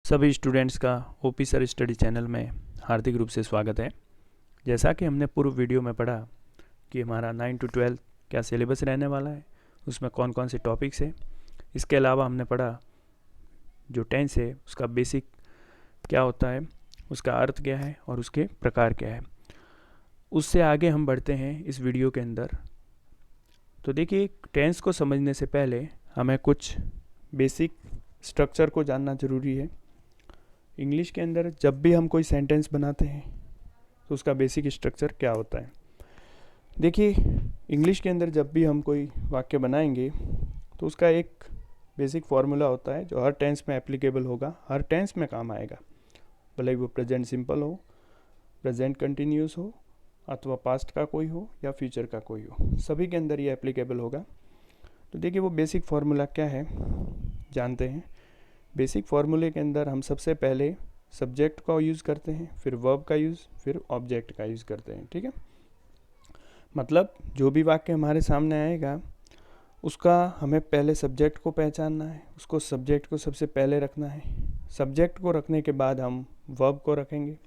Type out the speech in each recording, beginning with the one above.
सभी स्टूडेंट्स का OP sir study channel में हार्दिक रूप से स्वागत है। जैसा कि हमने पूर्व वीडियो में पढ़ा कि हमारा 9 to 12 क्या सिलेबस रहने वाला है, उसमें कौन कौन से टॉपिक्स है। इसके अलावा हमने पढ़ा जो टेंस है उसका बेसिक क्या होता है, उसका अर्थ क्या है और उसके प्रकार क्या है। उससे आगे हम बढ़ते हैं इस वीडियो के अंदर। तो देखिए, टेंस को समझने से पहले हमें कुछ बेसिक स्ट्रक्चर को जानना ज़रूरी है। इंग्लिश के अंदर जब भी हम कोई सेंटेंस बनाते हैं तो उसका बेसिक स्ट्रक्चर क्या होता है। देखिए, इंग्लिश के अंदर जब भी हम कोई वाक्य बनाएंगे तो उसका एक बेसिक फार्मूला होता है जो हर टेंस में एप्लीकेबल होगा, हर टेंस में काम आएगा, भले वो प्रेजेंट सिंपल हो, प्रेजेंट कंटिन्यूस हो, अथवा पास्ट का कोई हो या फ्यूचर का कोई हो, सभी के अंदर ये एप्लीकेबल होगा। तो देखिए, वो बेसिक फार्मूला क्या है जानते हैं। बेसिक फार्मूले के अंदर हम सबसे पहले सब्जेक्ट का यूज़ करते हैं, फिर वर्ब का यूज़, फिर ऑब्जेक्ट का यूज़ करते हैं। ठीक है, मतलब जो भी वाक्य हमारे सामने आएगा उसका हमें पहले सब्जेक्ट को पहचानना है, उसको सब्जेक्ट को सबसे पहले रखना है। सब्जेक्ट को रखने के बाद हम वर्ब को रखेंगे,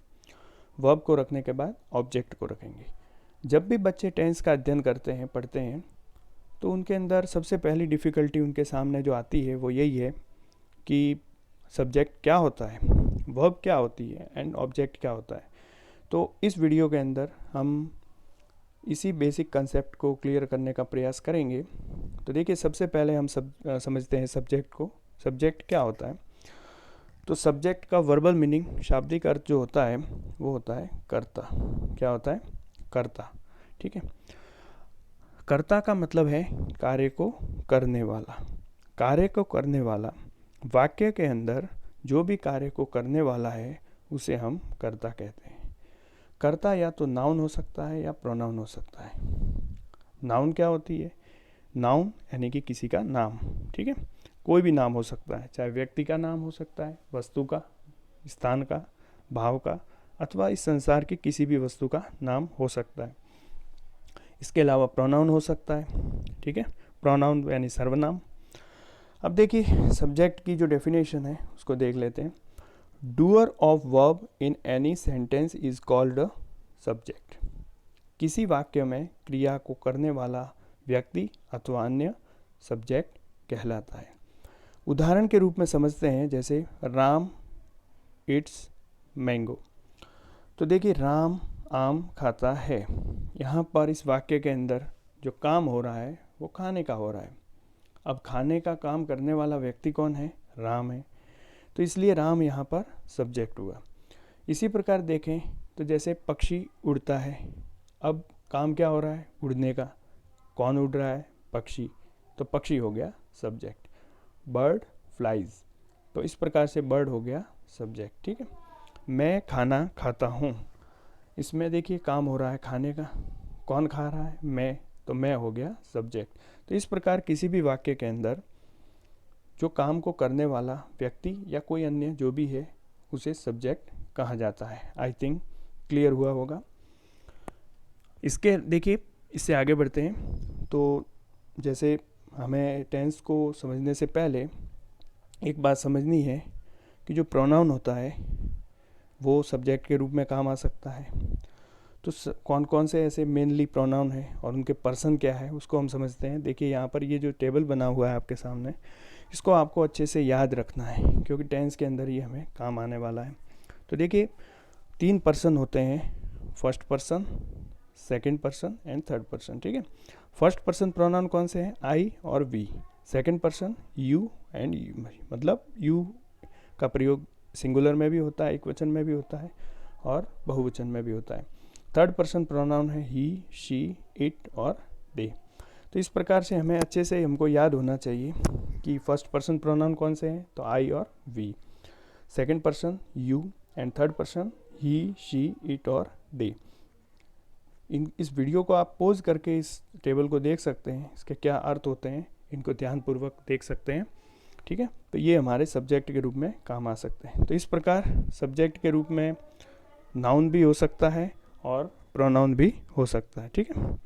वर्ब को रखने के बाद ऑब्जेक्ट को रखेंगे। जब भी बच्चे टेंस का अध्ययन करते हैं, पढ़ते हैं, तो उनके अंदर सबसे पहली डिफ़िकल्टी उनके सामने जो आती है वो यही है कि सब्जेक्ट क्या होता है, वर्ब क्या होती है एंड ऑब्जेक्ट क्या होता है। तो इस वीडियो के अंदर हम इसी बेसिक कंसेप्ट को क्लियर करने का प्रयास करेंगे। तो देखिए, सबसे पहले हम समझते हैं सब्जेक्ट को। सब्जेक्ट क्या होता है। तो सब्जेक्ट का वर्बल मीनिंग, शाब्दिक अर्थ जो होता है वो होता है कर्ता। क्या होता है? कर्ता। ठीक है, कर्ता का मतलब है कार्य को करने वाला। कार्य को करने वाला, वाक्य के अंदर जो भी कार्य को करने वाला है उसे हम कर्ता कहते हैं। कर्ता या तो नाउन हो सकता है या प्रोनाउन हो सकता है। नाउन क्या होती है? नाउन यानी कि किसी का नाम। ठीक है, कोई भी नाम हो सकता है, चाहे व्यक्ति का नाम हो सकता है, वस्तु का, स्थान का, भाव का, अथवा इस संसार की किसी भी वस्तु का नाम हो सकता है। इसके अलावा प्रोनाउन हो सकता है। ठीक है, प्रोनाउन यानी सर्वनाम। अब देखिए, सब्जेक्ट की जो डेफिनेशन है उसको देख लेते हैं। Doer of verb in any sentence is called a subject. किसी वाक्य में क्रिया को करने वाला व्यक्ति अथवा अन्य सब्जेक्ट कहलाता है। उदाहरण के रूप में समझते हैं, जैसे राम इट्स मैंगो। तो देखिए, राम आम खाता है। यहाँ पर इस वाक्य के अंदर जो काम हो रहा है वो खाने का हो रहा है। अब खाने का काम करने वाला व्यक्ति कौन है? राम है। तो इसलिए राम यहाँ पर सब्जेक्ट हुआ। इसी प्रकार देखें तो जैसे पक्षी उड़ता है, अब काम क्या हो रहा है? उड़ने का। कौन उड़ रहा है? पक्षी। तो पक्षी हो गया सब्जेक्ट। बर्ड फ्लाइज, तो इस प्रकार से बर्ड हो गया सब्जेक्ट। ठीक है, मैं खाना खाता हूँ, इसमें देखिए काम हो रहा है खाने का। कौन खा रहा है? मैं, तो मैं हो गया सब्जेक्ट। तो इस प्रकार किसी भी वाक्य के अंदर जो काम को करने वाला व्यक्ति या कोई अन्य जो भी है उसे सब्जेक्ट कहा जाता है। आई थिंक क्लियर हुआ होगा। इसके देखिए, इससे आगे बढ़ते हैं। तो जैसे हमें टेंस को समझने से पहले एक बात समझनी है कि जो प्रोनाउन होता है वो सब्जेक्ट के रूप में काम आ सकता है। तो कौन कौन से ऐसे मेनली प्रोनाउन हैं और उनके पर्सन क्या है उसको हम समझते हैं। देखिए, यहाँ पर ये जो टेबल बना हुआ है आपके सामने, इसको आपको अच्छे से याद रखना है क्योंकि टेंस के अंदर ये हमें काम आने वाला है। तो देखिए, 3 पर्सन होते हैं, first person, second person and third person. ठीक है, फर्स्ट पर्सन प्रोनाउन कौन से हैं? आई और we. Second person you and you, मतलब यू का प्रयोग सिंगुलर में भी होता है, एक वचन में भी होता है और बहुवचन में भी होता है। थर्ड पर्सन प्रोनाउन है ही, शी, इट और दे। तो इस प्रकार से हमें अच्छे से हमको याद होना चाहिए कि फर्स्ट पर्सन प्रोनाउन कौन से हैं, तो आई और we, second person you and third person he, she, it और दे। इस वीडियो को आप पॉज करके इस टेबल को देख सकते हैं, इसके क्या अर्थ होते हैं इनको ध्यानपूर्वक देख सकते हैं। ठीक है, तो ये हमारे सब्जेक्ट के रूप में काम आ सकते हैं। तो इस प्रकार सब्जेक्ट के रूप में नाउन भी हो सकता है और प्रोनाउन भी हो सकता है। ठीक है,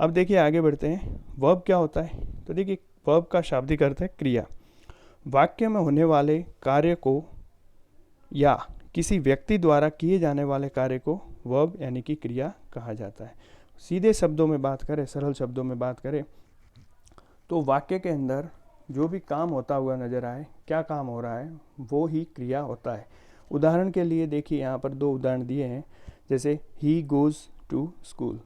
अब देखिए आगे बढ़ते हैं। वर्ब क्या होता है? तो देखिए, वर्ब का शाब्दिक अर्थ है क्रिया। वाक्य में होने वाले कार्य को या किसी व्यक्ति द्वारा किए जाने वाले कार्य को वर्ब यानी कि क्रिया कहा जाता है। सीधे शब्दों में बात करें, सरल शब्दों में बात करें तो वाक्य के अंदर जो भी काम होता हुआ नजर आए, क्या काम हो रहा है, वो ही क्रिया होता है। उदाहरण के लिए देखिए यहाँ पर 2 उदाहरण दिए हैं, जैसे ही गोज़ टू स्कूल,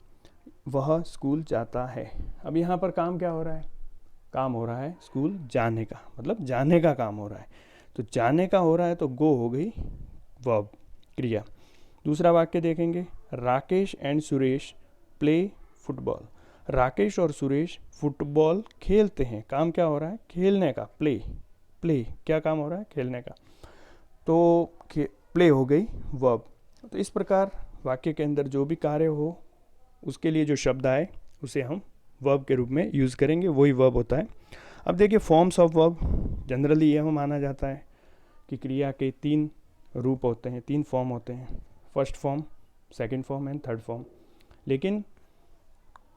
वह स्कूल जाता है। अब यहाँ पर काम क्या हो रहा है, काम हो रहा है स्कूल जाने का, मतलब जाने का काम हो रहा है। तो जाने का हो रहा है तो गो हो गई वर्ब, क्रिया। दूसरा वाक्य देखेंगे, Rakesh and Suresh play football. Rakesh और सुरेश फुटबॉल खेलते हैं, काम क्या हो रहा है, खेलने का, प्ले। प्ले क्या काम हो रहा है, खेलने का, तो प्ले हो गई वर्ब। तो इस प्रकार वाक्य के अंदर जो भी कार्य हो उसके लिए जो शब्द आए उसे हम वर्ब के रूप में यूज़ करेंगे, वही वर्ब होता है। अब देखिए फॉर्म्स ऑफ वर्ब, जनरली यह माना जाता है कि क्रिया के 3 रूप होते हैं, 3 फॉर्म होते हैं, first form, second form and third form. लेकिन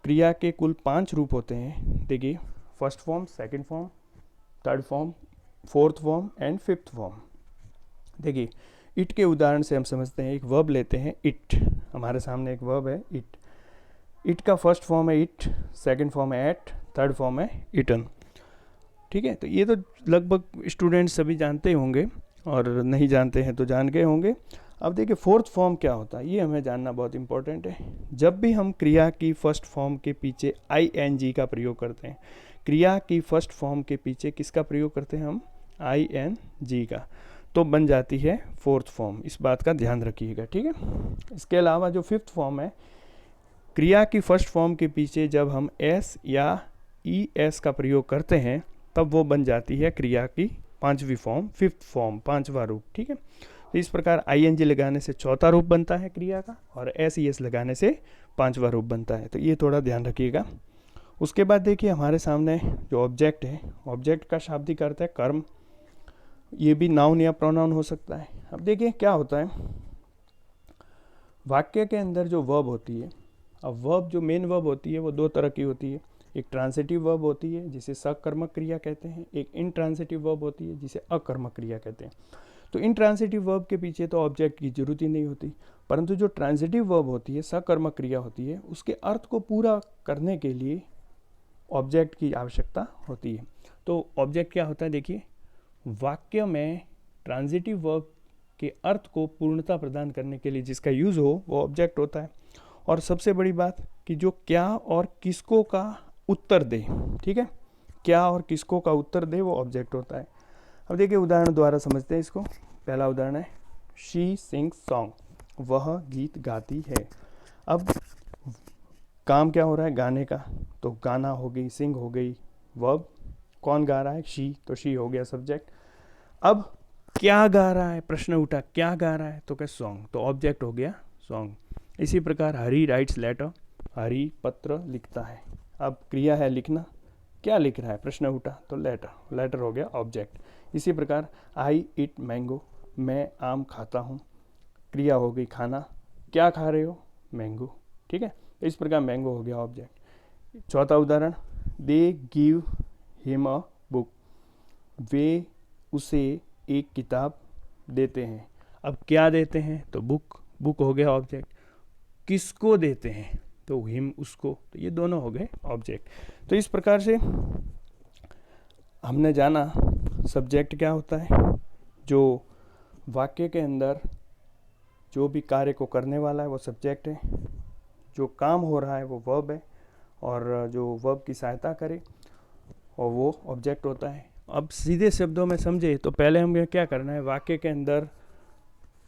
क्रिया के कुल 5 रूप होते हैं। देखिए first form, second form, third form, fourth form and fifth form. देखिए इट के उदाहरण से हम समझते हैं, एक वर्ब लेते हैं इट, हमारे सामने एक वर्ब है इट। इट का फर्स्ट फॉर्म है इट, सेकंड फॉर्म है एट, थर्ड फॉर्म है इटन। ठीक है, तो ये तो लगभग स्टूडेंट्स सभी जानते ही होंगे, और नहीं जानते हैं तो जान गए होंगे। अब देखिए फोर्थ फॉर्म क्या होता है, ये हमें जानना बहुत इंपॉर्टेंट है। जब भी हम क्रिया की फर्स्ट फॉर्म के पीछे ing का प्रयोग करते हैं, क्रिया की फर्स्ट फॉर्म के पीछे किसका प्रयोग करते हैं हम, ing का, तो बन जाती है फोर्थ फॉर्म। इस बात का ध्यान रखिएगा, ठीक है। इसके अलावा जो फिफ्थ फॉर्म है, क्रिया की फर्स्ट फॉर्म के पीछे जब हम s या es का प्रयोग करते हैं तब वो बन जाती है क्रिया की 5वीं फॉर्म, फिफ्थ फॉर्म, 5वां रूप, ठीक है। तो इस प्रकार ing लगाने से 4था रूप बनता है क्रिया का, और es लगाने से 5वां रूप बनता है। तो ये थोड़ा ध्यान रखिएगा। उसके बाद देखिए हमारे सामने जो ऑब्जेक्ट है, ऑब्जेक्ट का शाब्दिक अर्थ है कर्म, ये भी नाउन या प्रोनाउन हो सकता है। अब देखिए क्या होता है, वाक्य के अंदर जो वर्ब होती है, अब वर्ब जो मेन वर्ब होती है वो 2 तरह की होती है। एक ट्रांसिटिव वर्ब होती है जिसे सकर्मक क्रिया कहते हैं, एक इनट्रांसिटिव वर्ब होती है जिसे अकर्मक क्रिया कहते हैं। तो इनट्रांसिटिव वर्ब के पीछे तो ऑब्जेक्ट की जरूरत ही नहीं होती, परंतु जो ट्रांसिटिव वर्ब होती है, सकर्मक क्रिया होती है, उसके अर्थ को पूरा करने के लिए ऑब्जेक्ट की आवश्यकता होती है। तो ऑब्जेक्ट क्या होता है, देखिए वाक्य में ट्रांजिटिव वर्ब के अर्थ को पूर्णता प्रदान करने के लिए जिसका यूज़ हो वो ऑब्जेक्ट होता है। और सबसे बड़ी बात कि जो क्या और किसको का उत्तर दे, ठीक है, क्या और किसको का उत्तर दे वो ऑब्जेक्ट होता है। अब देखिए उदाहरण द्वारा समझते हैं इसको। पहला उदाहरण है शी सिंग्स सॉन्ग, वह गीत गाती है। अब काम क्या हो रहा है, गाने का, तो गाना हो गई, सिंग हो गई वर्ब, कौन गा रहा है, शी, तो शी हो गया सब्जेक्ट। अब क्या गा रहा है, प्रश्न उठा क्या गा रहा है, तो क्या सॉन्ग, तो ऑब्जेक्ट हो गया सॉन्ग। इसी प्रकार हरी राइट्स लेटर, हरी पत्र लिखता है। अब क्रिया है लिखना, क्या लिख रहा है, प्रश्न उठा तो लेटर, लेटर हो गया ऑब्जेक्ट। इसी प्रकार आई ईट मैंगो, मैं आम खाता हूँ, क्रिया हो गई खाना, क्या खा रहे हो, मैंगो, ठीक है। इस प्रकार मैंगो हो गया ऑब्जेक्ट। चौथा उदाहरण, they give him a book, वे उसे एक किताब देते हैं। अब क्या देते हैं, तो बुक, बुक हो गया ऑब्जेक्ट। किसको देते हैं, तो हिम, उसको, तो ये दोनों हो गए ऑब्जेक्ट। तो इस प्रकार से हमने जाना सब्जेक्ट क्या होता है, जो वाक्य के अंदर जो भी कार्य को करने वाला है वो सब्जेक्ट है, जो काम हो रहा है वो वर्ब है, और जो वर्ब की सहायता करे और वो ऑब्जेक्ट होता है। अब सीधे शब्दों में समझे तो पहले हमें क्या करना है, वाक्य के अंदर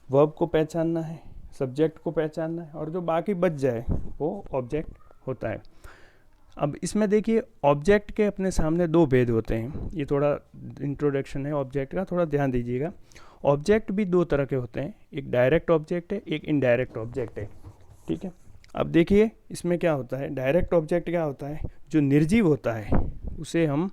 वर्ब को पहचानना है, सब्जेक्ट को पहचानना है, और जो बाकी बच जाए वो ऑब्जेक्ट होता है। अब इसमें देखिए ऑब्जेक्ट के अपने सामने 2 भेद होते हैं। ये थोड़ा इंट्रोडक्शन है ऑब्जेक्ट का, थोड़ा ध्यान दीजिएगा। ऑब्जेक्ट भी 2 तरह के होते हैं, एक डायरेक्ट ऑब्जेक्ट है, एक इनडायरेक्ट ऑब्जेक्ट है, ठीक है। अब देखिए इसमें क्या होता है, डायरेक्ट ऑब्जेक्ट क्या होता है, जो निर्जीव होता है उसे हम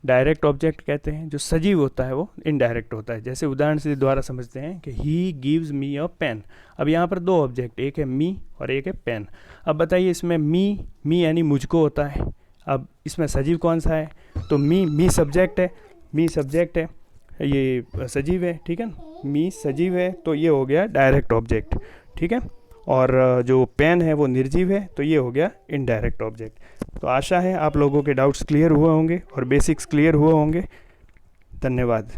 डायरेक्ट ऑब्जेक्ट कहते हैं, जो सजीव होता है वो इनडायरेक्ट होता है। जैसे उदाहरण से द्वारा समझते हैं कि he gives me a pen. अब यहाँ पर 2 ऑब्जेक्ट, एक है मी और एक है पेन। अब बताइए इसमें मी यानी मुझको होता है। अब इसमें सजीव कौन सा है, तो मी सब्जेक्ट है, मी सब्जेक्ट है, ये सजीव है, ठीक है ना, मी सजीव है तो ये हो गया डायरेक्ट ऑब्जेक्ट, ठीक है। और जो पेन है वो निर्जीव है तो ये हो गया इनडायरेक्ट ऑब्जेक्ट। तो आशा है आप लोगों के डाउट्स क्लियर हुए होंगे और बेसिक्स क्लियर हुए होंगे। धन्यवाद।